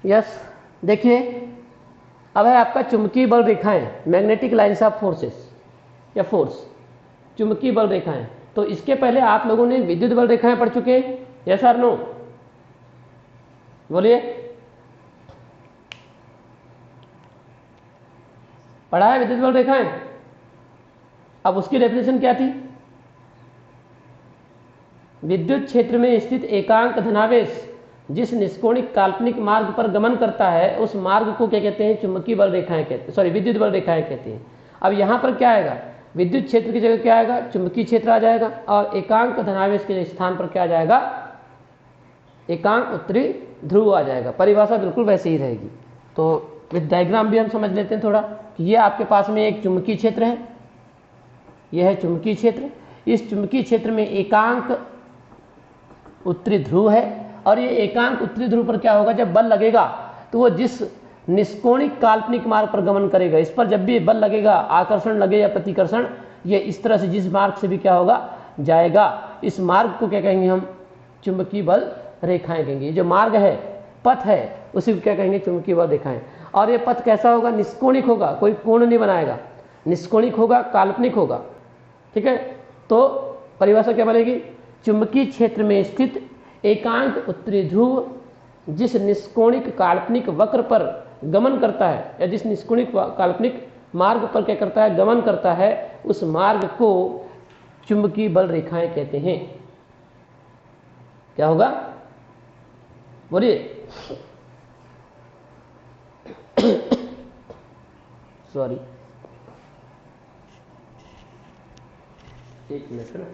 Yes, देखिए अब है आपका चुंबकीय बल रेखाएं, मैग्नेटिक लाइंस ऑफ फोर्सेस या फोर्स, चुंबकीय बल रेखाएं। तो इसके पहले आप लोगों ने विद्युत बल रेखाएं पढ़ चुके हैं, यस और नो? बोलिए, पढ़ा है विद्युत बल रेखाएं? अब उसकी डेफिनेशन क्या थी? विद्युत क्षेत्र में स्थित एकांक धनावेश जिस निष्कोणिक काल्पनिक मार्ग पर गमन करता है उस मार्ग को क्या कहते हैं? चुंबकीय बल रेखाएं कहते हैं, सॉरी विद्युत बल रेखाएं कहते हैं। अब यहां पर क्या आएगा? विद्युत क्षेत्र की जगह क्या आएगा? चुंबकीय क्षेत्र आ जाएगा, और एकांक धनावेश के स्थान पर क्या आ जाएगा? एकांक उत्तरी ध्रुव आ जाएगा। परिभाषा बिल्कुल वैसे ही रहेगी। तो विद डायग्राम भी हम समझ लेते हैं थोड़ा कि ये आपके पास में एक चुंबकीय क्षेत्र है, यह है चुंबकीय क्षेत्र। इस चुंबकीय क्षेत्र में एकांक उत्तरी ध्रुव है, और ये एकांक उत्तरी ध्रुव पर क्या होगा? जब बल लगेगा तो वो जिस निष्कोणिक काल्पनिक मार्ग पर गमन करेगा, इस पर जब भी बल लगेगा, आकर्षण लगे या प्रतिकर्षण, ये इस तरह से जिस मार्ग से भी क्या होगा? जाएगा, इस मार्ग को क्या कहेंगे हम? चुंबकीय बल रेखाएं कहेंगे। ये जो मार्ग है, पथ है, उसी को क्या कहेंगे? चुंबकीय बल रेखाएं। और ये पथ कैसा होगा? निष्कोणिक होगा, कोई कोण नहीं बनाएगा, निष्कोणिक होगा, काल्पनिक होगा। ठीक है, तो परिभाषा क्या बनेगी? चुंबकीय क्षेत्र में स्थित एकांक उत्तरी ध्रुव जिस निष्कोणिक काल्पनिक वक्र पर गमन करता है, या जिस निष्कोणिक काल्पनिक मार्ग पर क्या करता है? गमन करता है, उस मार्ग को चुंबकीय बल रेखाएं कहते हैं। क्या होगा? बोलिए। सॉरी, एक मिनट ना।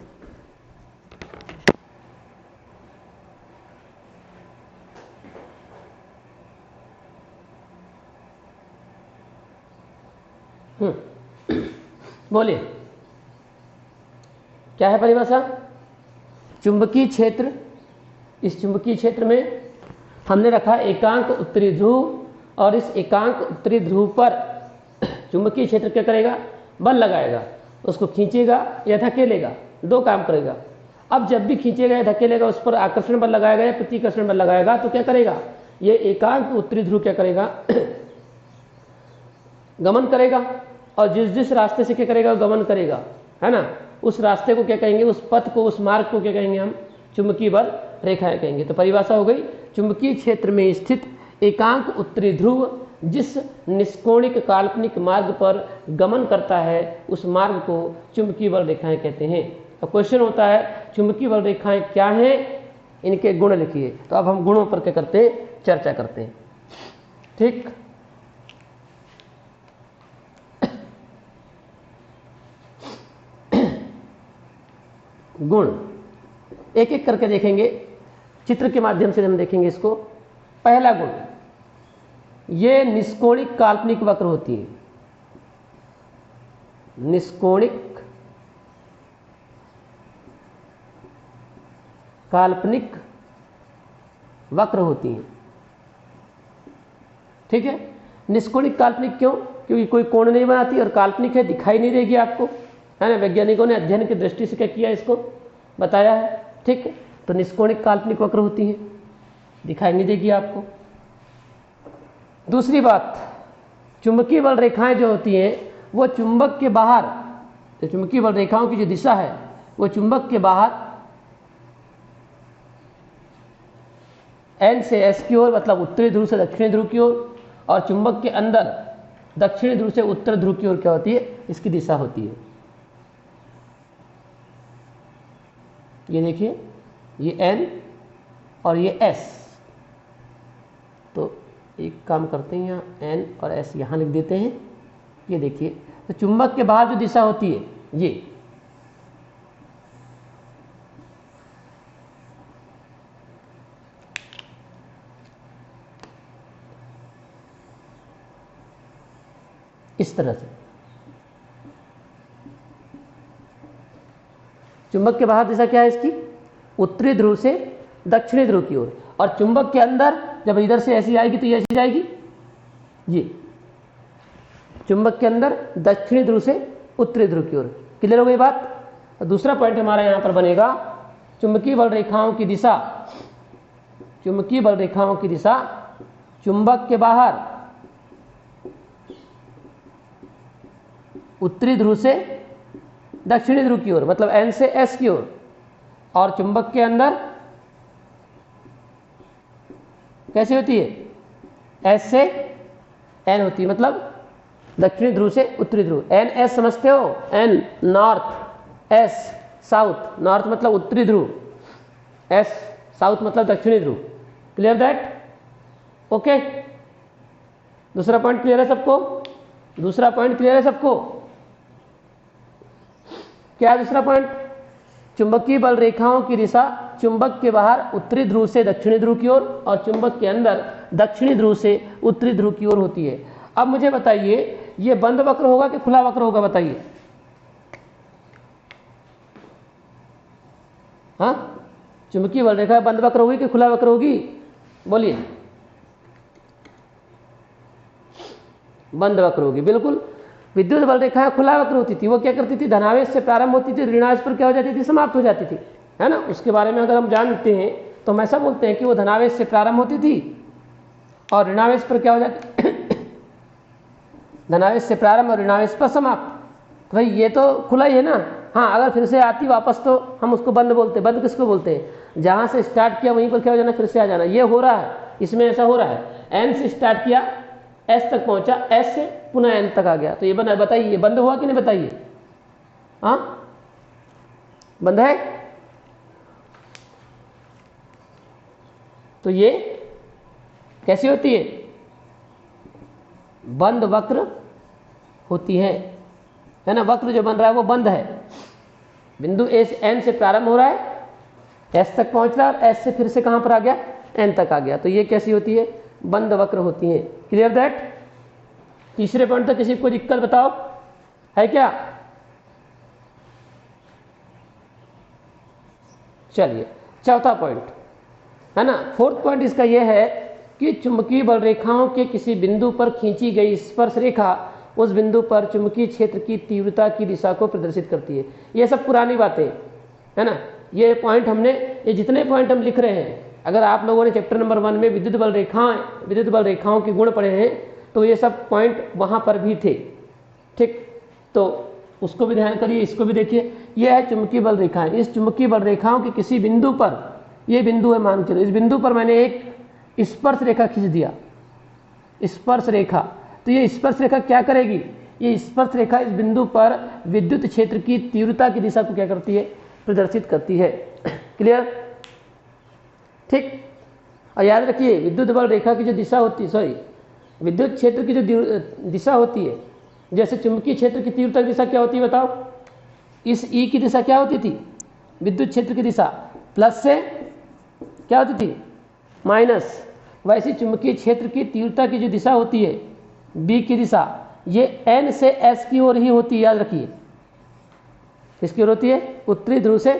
बोलिए, क्या है परिभाषा? चुंबकीय क्षेत्र, इस चुंबकीय क्षेत्र में हमने रखा एकांक उत्तरी ध्रुव, और इस एकांक उत्तरी ध्रुव पर चुंबकीय क्षेत्र क्या करेगा? बल लगाएगा, उसको खींचेगा या धकेलेगा, दो काम करेगा। अब जब भी खींचेगा या धकेलेगा, उस पर आकर्षण बल लगाएगा या प्रतिकर्षण बल लगाएगा, तो क्या करेगा? ये एकांक उत्तरी ध्रुव क्या करेगा? गमन करेगा, और जिस जिस रास्ते से क्या करेगा? गमन करेगा, है ना, उस रास्ते को क्या कहेंगे? उस पथ को, उस मार्ग को क्या कहेंगे हम? चुंबकीय बल रेखाएं कहेंगे। तो परिभाषा हो गई, चुंबकीय क्षेत्र में स्थित एकांक उत्तरी ध्रुव जिस निष्कोणिक काल्पनिक मार्ग पर गमन करता है, उस मार्ग को चुंबकीय बल रेखाएं कहते हैं। तो क्वेश्चन होता है चुंबकीय बल रेखाएं क्या हैं, इनके गुण लिखिए। तो अब हम गुणों पर क्या करते हैं? चर्चा करते हैं। ठीक, गुण एक एक करके देखेंगे, चित्र के माध्यम से हम देखेंगे इसको। पहला गुण, ये निष्कोणिक काल्पनिक वक्र होती है, निष्कोणिक काल्पनिक वक्र होती हैं। ठीक है, निष्कोणिक काल्पनिक क्यों? क्योंकि कोई कोण नहीं बनाती, और काल्पनिक है, दिखाई नहीं देगी आपको, है ना। वैज्ञानिकों ने अध्ययन की दृष्टि से क्या किया? इसको बताया है। ठीक है, तो निष्कोणिक काल्पनिक वक्र होती हैं, दिखाई नहीं देगी आपको। दूसरी बात, चुंबकीय बल रेखाएं जो होती हैं वो चुंबक के बाहर, तो चुंबकीय बल रेखाओं की जो दिशा है वो चुंबक के बाहर एन से एस की ओर, मतलब उत्तरी ध्रुव से दक्षिणी ध्रुव की ओर, और चुंबक के अंदर दक्षिणी ध्रुव से उत्तर ध्रुव की ओर क्या होती है? इसकी दिशा होती है। ये देखिए, ये एन और ये एस। तो एक काम करते हैं, यहाँ एन और एस यहाँ लिख देते हैं। ये देखिए, तो चुंबक के बाहर जो दिशा होती है ये, इस तरह से चुंबक के बाहर दिशा क्या है इसकी? उत्तरी ध्रुव से दक्षिणी ध्रुव की ओर। और चुंबक के अंदर जब इधर से ऐसी आएगी तो ये ऐसी जाएगी, ये चुंबक के अंदर दक्षिणी ध्रुव से उत्तरी ध्रुव की ओर। क्लियर हो गई बात? दूसरा पॉइंट हमारा यहां पर बनेगा, चुंबकीय बल रेखाओं की दिशा, चुंबकीय बल रेखाओं की दिशा चुंबक के बाहर उत्तरी ध्रुव से दक्षिणी ध्रुव की ओर, मतलब N से S की ओर, और चुंबक के अंदर कैसी होती है, S से N होती है, मतलब दक्षिणी ध्रुव से उत्तरी ध्रुव। N S समझते हो, N north, S south. North मतलब उत्तरी ध्रुव, S साउथ मतलब दक्षिणी ध्रुव। Clear that? ओके, दूसरा पॉइंट क्लियर है सबको? दूसरा पॉइंट क्लियर है सबको? क्या है दूसरा पॉइंट? चुंबकीय बल रेखाओं की दिशा चुंबक के बाहर उत्तरी ध्रुव से दक्षिणी ध्रुव की ओर और चुंबक के अंदर दक्षिणी ध्रुव से उत्तरी ध्रुव की ओर होती है। अब मुझे बताइए, ये बंद वक्र होगा कि खुला वक्र होगा? बताइए। हाँ, चुंबकीय बल रेखा बंद वक्र होगी कि खुला वक्र होगी? बोलिए। बंद वक्र होगी, बिल्कुल। विद्युत बल रेखा खुला वक्र होती थी, वो क्या करती थी, धनावेश से प्रारंभ होती थी, ऋणावेश पर क्या हो जाती थी, समाप्त हो जाती थी, है ना। उसके बारे में अगर हम जानते हैं तो हम ऐसा बोलते हैं कि वो धनावेश से प्रारंभ होती थी और ऋणावेश पर क्या हो जाती धनावेश से प्रारंभ और ऋणावेश पर समाप्त। तो भाई ये तो खुला ही है ना। हाँ, अगर फिर से आती वापस तो हम उसको बंद बोलते हैं। बंद किसको बोलते हैं? जहां से स्टार्ट किया वहीं पर क्या हो जाना, फिर से आ जाना। ये हो रहा है, इसमें ऐसा हो रहा है। N से स्टार्ट किया, S तक पहुंचा, S से पुनः N तक आ गया, तो ये बंद। बताइए, बंद हुआ कि नहीं? बताइए। हाँ, बंद है। तो ये कैसी होती है? बंद वक्र होती है ना। वक्र जो बन रहा है वो बंद है। बिंदु N से प्रारंभ हो रहा है, S तक पहुंच रहा है और S से फिर से कहां पर आ गया, N तक आ गया। तो ये कैसी होती है? बंद वक्र होती है। Clear that? तीसरे पॉइंट तक किसी को दिक्कत बताओ, है क्या? चलिए, चौथा पॉइंट है ना। फोर्थ पॉइंट इसका यह है कि चुंबकीय बल रेखाओं के किसी बिंदु पर खींची गई स्पर्श रेखा उस बिंदु पर चुंबकीय क्षेत्र की तीव्रता की दिशा को प्रदर्शित करती है। ये सब पुरानी बातें है ना। ये पॉइंट हमने, ये जितने पॉइंट हम लिख रहे हैं, अगर आप लोगों ने चैप्टर नंबर 1 में विद्युत बल रेखाओं के गुण पढ़े हैं तो ये सब पॉइंट वहां पर भी थे। ठीक, तो उसको भी ध्यान करिए, इसको भी देखिए। यह है चुंबकीय बल रेखाएं। इस चुंबकीय बल रेखाओं के किसी बिंदु पर, ये बिंदु है मान चलो, इस बिंदु पर मैंने एक स्पर्श रेखा खींच दिया, स्पर्श रेखा। तो ये स्पर्श रेखा क्या करेगी? ये स्पर्श रेखा इस बिंदु पर विद्युत क्षेत्र की तीव्रता की दिशा को क्या करती है? प्रदर्शित करती है। क्लियर? ठीक। और याद रखिए, विद्युत बल रेखा की जो दिशा होती है, सॉरी, विद्युत क्षेत्र की जो दिशा होती है, जैसे चुंबकीय क्षेत्र की तीव्रता की दिशा क्या होती है बताओ? इस E की दिशा क्या होती थी? विद्युत क्षेत्र की दिशा प्लस से क्या होती थी? माइनस। वैसे चुंबकीय क्षेत्र की तीव्रता की जो दिशा होती है, B की दिशा, ये N से S की ओर ही होती है। याद रखिए, किसकी ओर होती है? उत्तरी ध्रुव से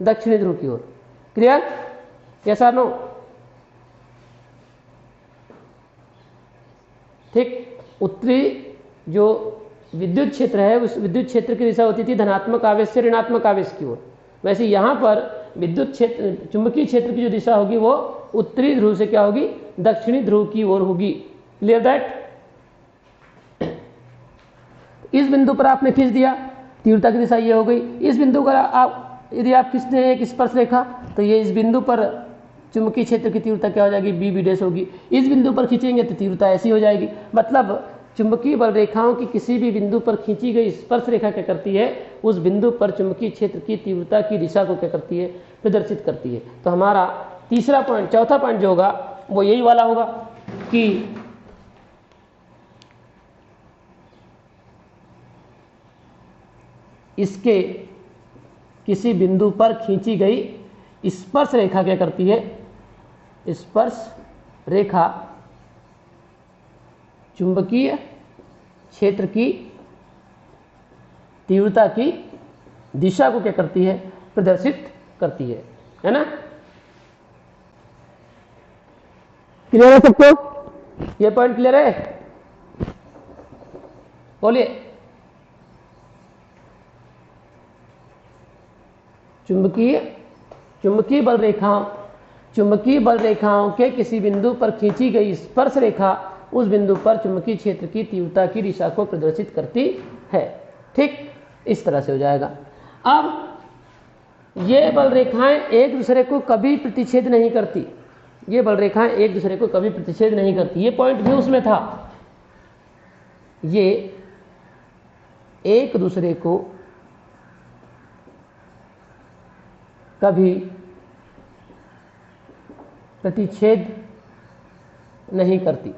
दक्षिणी ध्रुव की ओर। क्लियर? यस और नो? ठीक। उत्तरी जो विद्युत क्षेत्र है, उस विद्युत क्षेत्र की दिशा होती थी धनात्मक आवेश से ऋणात्मक आवेश की ओर। वैसे यहां पर विद्युत क्षेत्र, चुंबकीय क्षेत्र की जो दिशा होगी वो उत्तरी ध्रुव से क्या होगी? दक्षिणी ध्रुव की ओर होगी। Clear that? इस बिंदु पर आपने खींच दिया, तीव्रता की दिशा ये हो गई। इस बिंदु पर आप यदि आप खींचते हैं एक स्पर्श रेखा, तो ये इस बिंदु पर चुंबकीय क्षेत्र की तीव्रता क्या हो जाएगी? B डैश होगी। इस बिंदु पर खींचेंगे तो तीव्रता ऐसी हो जाएगी। मतलब चुंबकीय बल रेखाओं की किसी भी बिंदु पर खींची गई स्पर्श रेखा क्या करती है? उस बिंदु पर चुंबकीय क्षेत्र की तीव्रता की दिशा को क्या करती है? प्रदर्शित करती है। तो हमारा तीसरा पॉइंट, चौथा पॉइंट जो होगा वो यही वाला होगा कि इसके किसी बिंदु पर खींची गई स्पर्श रेखा क्या करती है? स्पर्श रेखा चुंबकीय क्षेत्र की तीव्रता की दिशा को क्या करती है? प्रदर्शित करती है ना। क्लियर है सबको? ये पॉइंट क्लियर है? बोलिए। चुंबकीय बल रेखा चुंबकीय बल रेखाओं के किसी बिंदु पर खींची गई स्पर्श रेखा उस बिंदु पर चुंबकीय क्षेत्र की तीव्रता की दिशा को प्रदर्शित करती है। ठीक, इस तरह से हो जाएगा। अब ये बल रेखाएं एक दूसरे को कभी प्रतिच्छेद नहीं करती, ये बल रेखाएं एक दूसरे को कभी प्रतिच्छेद नहीं करती, ये पॉइंट भी उसमें था। ये एक दूसरे को कभी प्रतिच्छेद नहीं करती।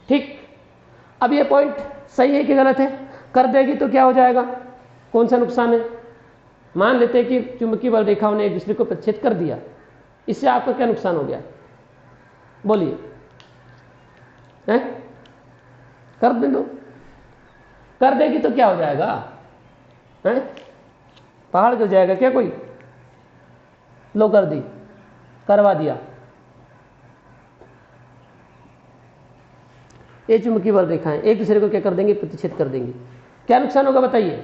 ठीक, अब ये पॉइंट सही है कि गलत है? कर देगी तो क्या हो जाएगा, कौन सा नुकसान है? मान लेते हैं कि चुंबकीय बल रेखाओं ने एक दूसरे को प्रतिच्छेद कर दिया, इससे आपका क्या नुकसान हो गया? बोलिए। कर दे दो, कर देगी तो क्या हो जाएगा? पहाड़ गिर जाएगा क्या कोई? लो कर दी, करवा दिया। ये चुंबकीय बल रेखाएं एक दूसरे को क्या कर देंगे? प्रतिच्छेद कर देंगी। क्या नुकसान होगा बताइए?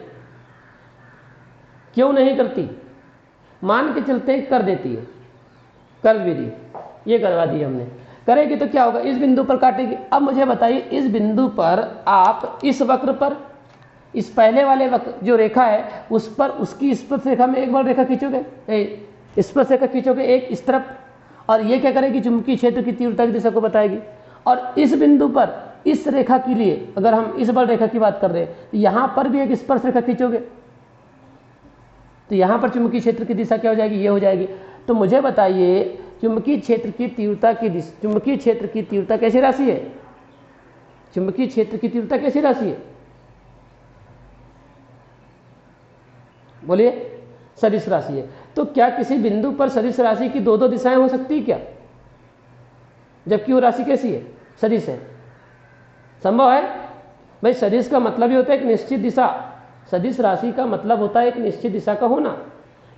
क्यों नहीं करती? मान के चलते हैं कर देती है, कर भी दी, ये करवा दी हमने। करेगी तो क्या होगा? इस बिंदु पर काटेगी। अब मुझे बताइए, इस बिंदु पर आप इस वक्र पर, इस पहले वाले वक्र जो रेखा है उस पर उसकी स्पर्श रेखा में एक बल रेखा खींचोगे, स्पर्श रेखा खींचोगे एक इस तरफ, और ये क्या करेगी? चुंबकीय क्षेत्र की तीव्रता की दिशा को बताएगी। और इस बिंदु पर इस रेखा के लिए, अगर हम इस बल रेखा की बात कर रहे हैं, तो यहां पर भी एक स्पर्श रेखा खींचोगे, तो यहां पर चुंबकीय क्षेत्र की दिशा क्या हो जाएगी? ये हो जाएगी। तो मुझे बताइए, चुंबकीय क्षेत्र की तीव्रता की दिशा, चुंबकीय क्षेत्र की तीव्रता कैसी राशि है? चुंबकीय क्षेत्र की तीव्रता कैसी राशि है? बोलिए। सदिश राशि है। तो क्या किसी बिंदु पर सदिश राशि की दो दो दिशाएं हो सकती है क्या? जबकि वो राशि कैसी है? सदिश है। संभव है भाई? सदिश का मतलब ये होता है एक निश्चित दिशा, सदिश राशि का मतलब होता है एक निश्चित दिशा का होना।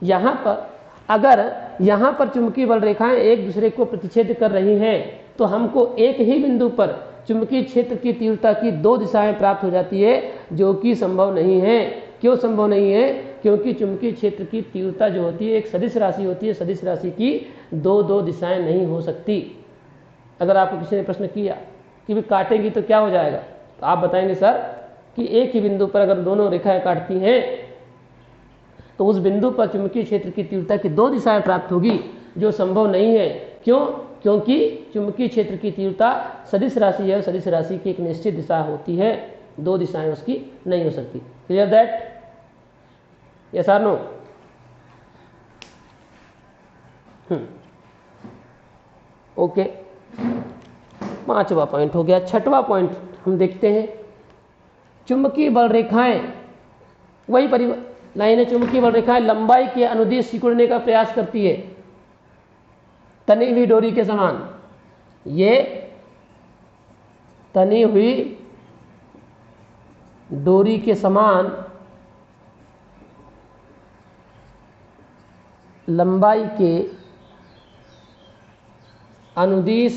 यहां पर अगर यहां पर चुंबकीय बल रेखाएं एक दूसरे को प्रतिच्छेद कर रही हैं तो हमको एक ही बिंदु पर चुंबकीय क्षेत्र की तीव्रता की दो दिशाएं प्राप्त हो जाती है, जो कि संभव नहीं है। क्यों संभव नहीं है? क्योंकि चुंबकीय क्षेत्र की तीव्रता जो होती है एक सदिश राशि होती है, सदिश राशि की दो दो दिशाएं नहीं हो सकती। अगर आपको किसी ने प्रश्न किया कि भी काटेंगी तो क्या हो जाएगा, तो आप बताएंगे सर कि एक ही बिंदु पर अगर दोनों रेखाएं काटती हैं तो उस बिंदु पर चुंबकीय क्षेत्र की तीव्रता की दो दिशाएं प्राप्त होगी, जो संभव नहीं है। क्यों? क्योंकि चुंबकीय क्षेत्र की तीव्रता सदिश राशि है, सदिश राशि की एक निश्चित दिशा होती है, दो दिशाएं उसकी नहीं हो सकती। Clear that? यस और नो? ओके, पांचवा पॉइंट हो गया। छठवां पॉइंट हम देखते हैं, चुंबकीय बल रेखाएं, वही लाइन है, चुंबकीय बल रेखाएं लंबाई के अनुदिश सिकुड़ने का प्रयास करती है, तनी हुई डोरी के समान। ये तनी हुई डोरी के समान लंबाई के अनुदिश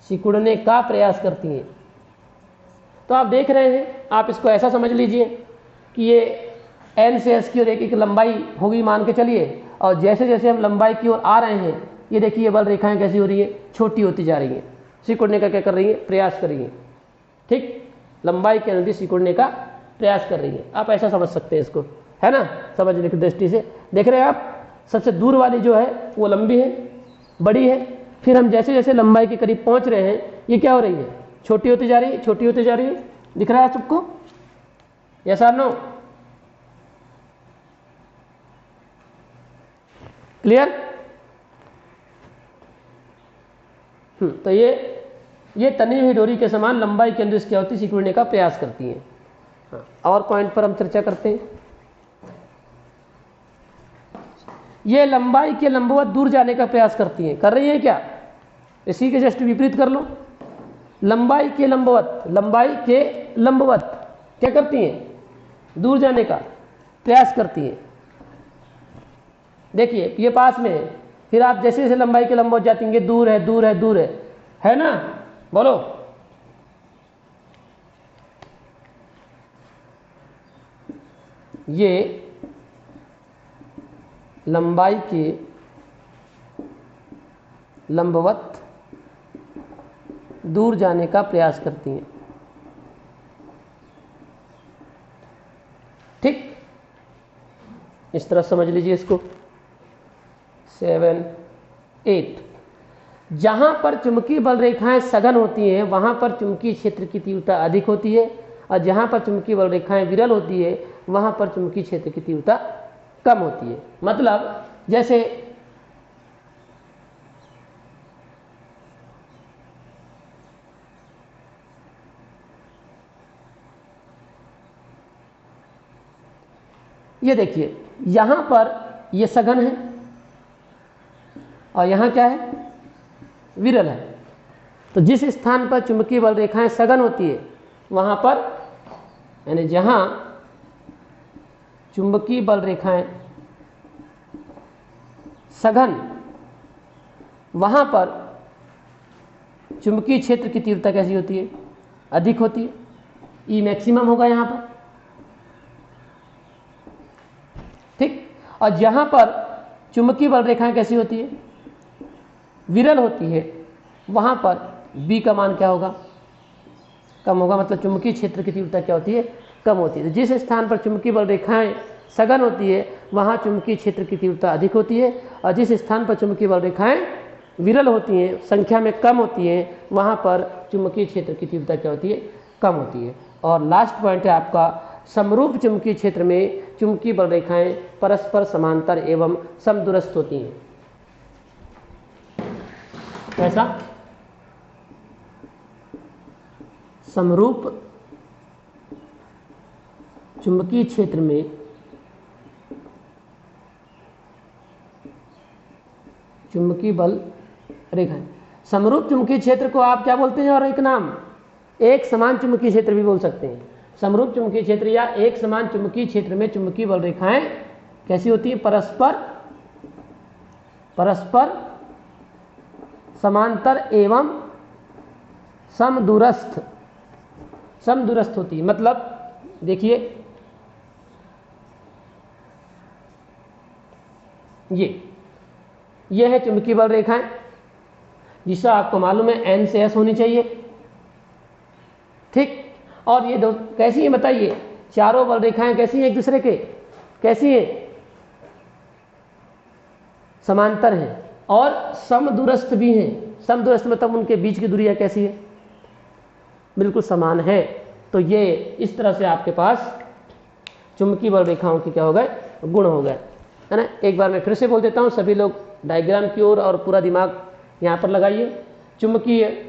सिकुड़ने का प्रयास करती हैं। तो आप देख रहे हैं, आप इसको ऐसा समझ लीजिए कि ये n से s की ओर एक लंबाई होगी मान के चलिए, और जैसे जैसे हम लंबाई की ओर आ रहे हैं, ये देखिए ये बल रेखाएं कैसी हो रही है? छोटी होती जा रही हैं, सिकुड़ने का क्या कर रही हैं? प्रयास कर रही हैं। ठीक, लंबाई के अनुदिश सिकुड़ने का प्रयास कर रही है। आप ऐसा समझ सकते हैं इसको, है ना, समझने की दृष्टि से। देख रहे हैं आप, सबसे दूर वाली जो है वो लंबी है, बड़ी है, फिर हम जैसे जैसे लंबाई के करीब पहुंच रहे हैं, ये क्या हो रही है? छोटी होती जा रही है, छोटी होती जा रही है। दिख रहा है सबको? यस और नो? क्लियर? तो ये तनी हुई डोरी के समान लंबाई के अनुदिश क्या होती? सिकुड़ने का प्रयास करती हैं। और पॉइंट पर हम चर्चा करते हैं। ये लंबाई के लंबवत दूर जाने का प्रयास करती हैं। कर रही हैं क्या? इसी के जस्ट विपरीत कर लो। लंबाई के लंबवत, लंबाई के लंबवत क्या करती हैं? दूर जाने का प्रयास करती हैं। देखिए ये पास में है, फिर आप जैसे जैसे लंबाई के लंबवत जाती हैं, दूर है, दूर है, दूर है ना? बोलो। ये लंबाई के लंबवत दूर जाने का प्रयास करती हैं। ठीक, इस तरह समझ लीजिए इसको। 7, 8 जहां पर चुंबकीय बल रेखाएं सघन होती हैं वहां पर चुंबकीय क्षेत्र की तीव्रता अधिक होती है, और जहां पर चुंबकीय बल रेखाएं विरल होती है वहां पर चुंबकीय क्षेत्र की तीव्रता कम होती है। मतलब जैसे ये देखिए, यहां पर ये सघन है और यहां क्या है, विरल है। तो जिस स्थान पर चुंबकीय बल रेखाएं सघन होती है वहां पर, यानी जहां चुंबकीय बल रेखाएं सघन, वहां पर चुंबकीय क्षेत्र की तीव्रता कैसी होती है, अधिक होती है। ई मैक्सिमम होगा यहां पर। ठीक, और जहां पर चुंबकीय बल रेखाएं कैसी होती है, विरल होती है, वहां पर बी का मान क्या होगा, कम होगा। मतलब चुंबकीय क्षेत्र की तीव्रता क्या होती है, कम होती है। जिस स्थान पर चुंबकीय बल रेखाएं सघन होती है वहां चुंबकीय क्षेत्र की तीव्रता अधिक होती है, और जिस स्थान पर चुंबकीय बल रेखाएं विरल होती हैं, संख्या में कम होती हैं, वहां पर चुंबकीय क्षेत्र की तीव्रता क्या होती है, कम होती है। और लास्ट पॉइंट है आपका, समरूप चुंबकीय क्षेत्र में चुंबकीय बल रेखाएं परस्पर समांतर एवं समदूरस्थ होती हैं। कैसा? समरूप चुंबकीय क्षेत्र में चुंबकीय बल रेखाएं, समरूप चुंबकीय क्षेत्र को आप क्या बोलते हैं, और एक नाम एक समान चुंबकीय क्षेत्र भी बोल सकते हैं। समरूप चुंबकीय क्षेत्र या एक समान चुंबकीय क्षेत्र में चुंबकीय बल रेखाएं कैसी होती हैं, परस्पर समांतर एवं समदूरस्थ होती है। मतलब देखिए, ये है चुंबकीय बल रेखाएं, जिसका आपको मालूम है एन से एस होनी चाहिए। ठीक, और ये दो कैसी है बताइए, चारों बल रेखाएं कैसी हैं, एक दूसरे के कैसी हैं, समांतर हैं और समदूरस्थ भी हैं। समदूरस्थ मतलब उनके बीच की दूरियां कैसी है, बिल्कुल समान है। तो ये इस तरह से आपके पास चुंबकीय बल रेखाओं के क्या हो गए, गुण हो गए, है ना। एक बार मैं फिर से बोल देता हूं, सभी लोग डायग्राम की ओर और पूरा दिमाग यहां पर लगाइए। चुंबकीय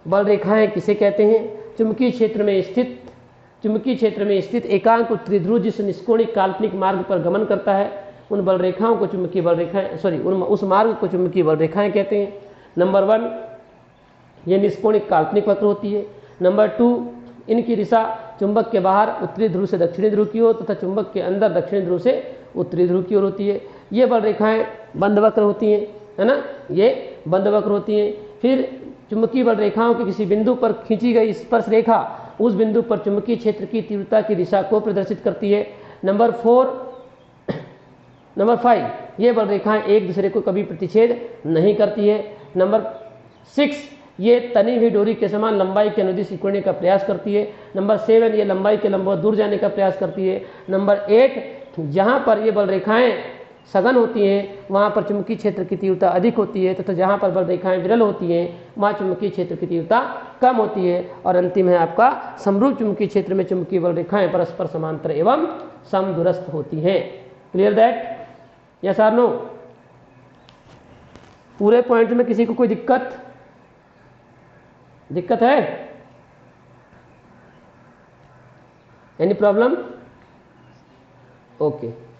बल रेखाएं किसे कहते हैं, चुंबकीय क्षेत्र में स्थित एकांक उत्तरी ध्रुव जिस निष्कोणिक काल्पनिक मार्ग पर गमन करता है उन बल रेखाओं को चुंबकीय बल रेखाएं उस मार्ग को चुंबकीय बल रेखाएं कहते हैं। नंबर 1, ये निष्कोणिक काल्पनिक वक्र होती है। नंबर 2, इनकी दिशा चुंबक के बाहर उत्तरी ध्रुव से दक्षिणी ध्रुव की ओर तथा चुंबक के अंदर दक्षिणी ध्रुव से उत्तरी ध्रुव की ओर होती है। ये बल रेखाएं बंद वक्र होती हैं, है ना, ये बंद वक्र होती हैं। फिर चुंबकीय बल रेखाओं के किसी बिंदु पर खींची गई स्पर्श रेखा उस बिंदु पर चुंबकीय क्षेत्र की तीव्रता की दिशा को प्रदर्शित करती है। नंबर 5, ये बल रेखाएं एक दूसरे को कभी प्रतिच्छेद नहीं करती है। नंबर 6, ये तनी हुई डोरी के समान लंबाई के अनुदिश सिकुड़ने का प्रयास करती है। नंबर 7, ये लंबाई के लंबवत दूर जाने का प्रयास करती है। नंबर 8, जहां पर ये बल रेखाएं सघन होती हैं वहां पर चुंबकीय क्षेत्र की तीव्रता अधिक होती है तथा जहां पर बल रेखाएं विरल होती हैं वहां चुंबकीय क्षेत्र की तीव्रता कम होती है। और अंतिम है आपका, समरूप चुंबकीय क्षेत्र में चुंबकीय बल रेखाएं परस्पर समांतर एवं समदूरस्थ होती हैं। Clear that? यस और नो? पूरे पॉइंट में किसी को कोई दिक्कत है? Any problem? ओके।